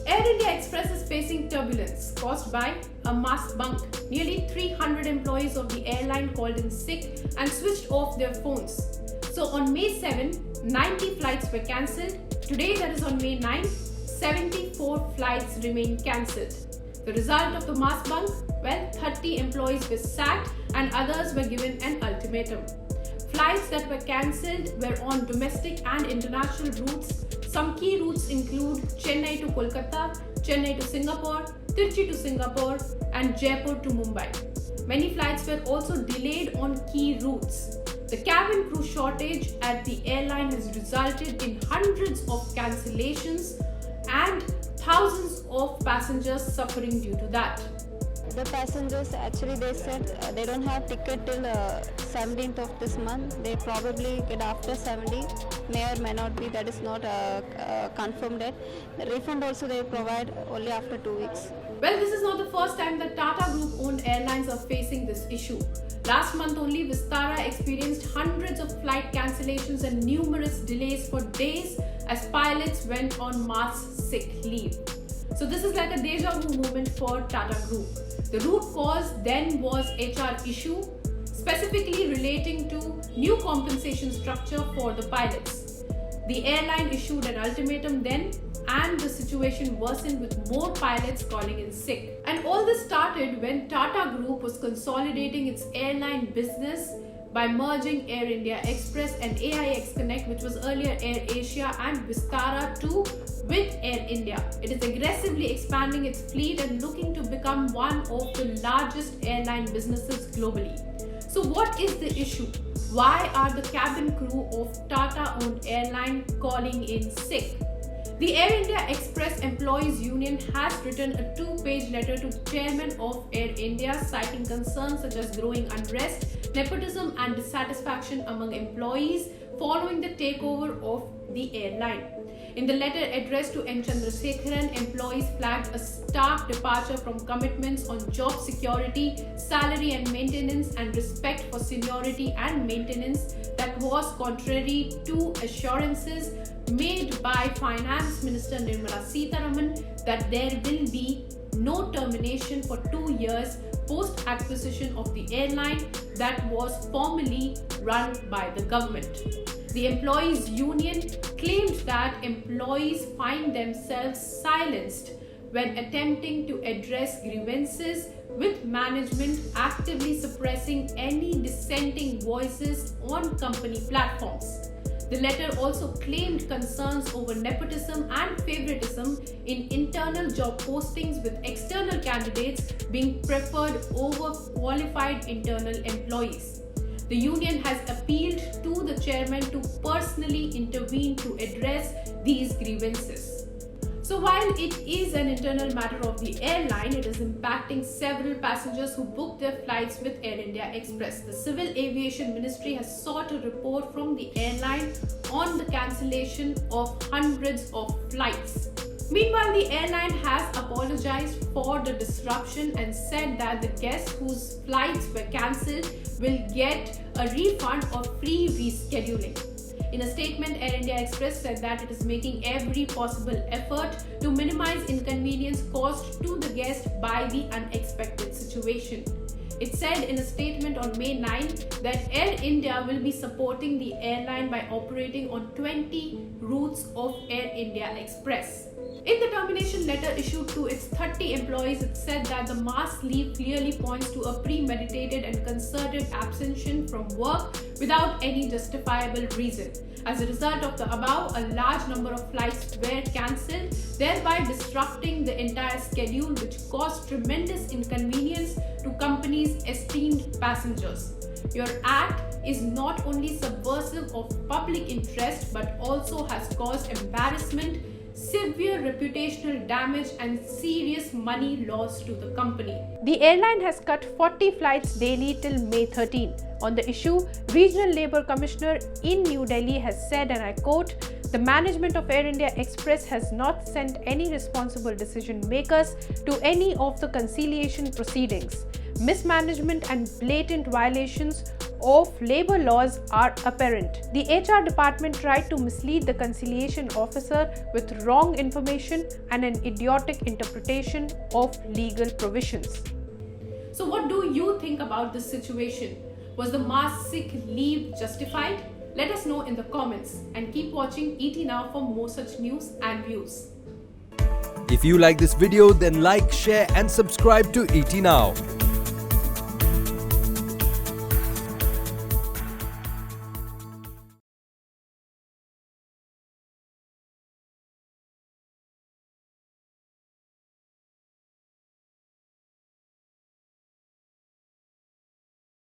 Air India Express is facing turbulence caused by a mass bunk. Nearly 300 employees of the airline called in sick and switched off their phones. So on May 7, 90 flights were cancelled. Today, that is on May 9, 74 flights remain cancelled. The result of the mass bunk? Well, 30 employees were sacked and others were given an ultimatum. Flights that were cancelled were on domestic and international routes. Some key routes include Chennai to Kolkata, Chennai to Singapore, Trichy to Singapore, and Jaipur to Mumbai. Many flights were also delayed on key routes. The cabin crew shortage at the airline has resulted in hundreds of cancellations and thousands of passengers suffering due to that. The passengers actually they said they don't have ticket till 17th of this month. They probably get after 17th, may or may not be, that is not confirmed yet. The refund also they provide only after 2 weeks. Well, this is not the first time that Tata Group owned airlines are facing this issue. Last month only, Vistara experienced hundreds of flight cancellations and numerous delays for days as pilots went on mass sick leave. So this is like a deja vu moment for Tata Group. The root cause then was HR issue, specifically relating to new compensation structure for the pilots. The airline issued an ultimatum then, and the situation worsened with more pilots calling in sick. And all this started when Tata Group was consolidating its airline business by merging Air India Express and AIX Connect, which was earlier Air Asia, and Vistara too with Air India. It is aggressively expanding its fleet and looking to become one of the largest airline businesses globally. So what is the issue? Why are the cabin crew of Tata-owned airline calling in sick? The Air India Express Employees Union has written a 2-page letter to Chairman of Air India citing concerns such as growing unrest, nepotism and dissatisfaction among employees following the takeover of the airline. In the letter addressed to N. Chandrasekharan, employees flagged a stark departure from commitments on job security, salary and maintenance, and respect for seniority and maintenance that was contrary to assurances made by Finance Minister Nirmala Sitharaman that there will be no termination for 2 years post-acquisition of the airline that was formerly run by the government. The employees' union claimed that employees find themselves silenced when attempting to address grievances, with management actively suppressing any dissenting voices on company platforms. The letter also claimed concerns over nepotism and favoritism in internal job postings, with external candidates being preferred over qualified internal employees. The union has appealed to the chairman to personally intervene to address these grievances. So while it is an internal matter of the airline, it is impacting several passengers who booked their flights with Air India Express. The Civil Aviation Ministry has sought a report from the airline on the cancellation of hundreds of flights. Meanwhile, the airline has apologized for the disruption and said that the guests whose flights were cancelled will get a refund or free rescheduling. In a statement, Air India Express said that it is making every possible effort to minimize inconvenience caused to the guest by the unexpected situation. It said in a statement on May 9 that Air India will be supporting the airline by operating on 20 routes of Air India Express. In the termination letter issued to its 30 employees, it said that the mass leave clearly points to a premeditated and concerted abstention from work without any justifiable reason. As a result of the above, a large number of flights were cancelled, thereby disrupting the entire schedule, which caused tremendous inconvenience to companies' esteemed passengers. Your act is not only subversive of public interest but also has caused embarrassment, severe reputational damage and serious money loss to the company. The airline has cut 40 flights daily till May 13. On the issue, Regional Labour Commissioner in New Delhi has said, and I quote, "The management of Air India Express has not sent any responsible decision makers to any of the conciliation proceedings. Mismanagement and blatant violations of labor laws are apparent. The HR department tried to mislead the conciliation officer with wrong information and an idiotic interpretation of legal provisions. So what do you think about this situation? Was the mass sick leave justified? Let us know in the comments and keep watching ET Now for more such news and views. If you like this video, then like, share and subscribe to ET Now.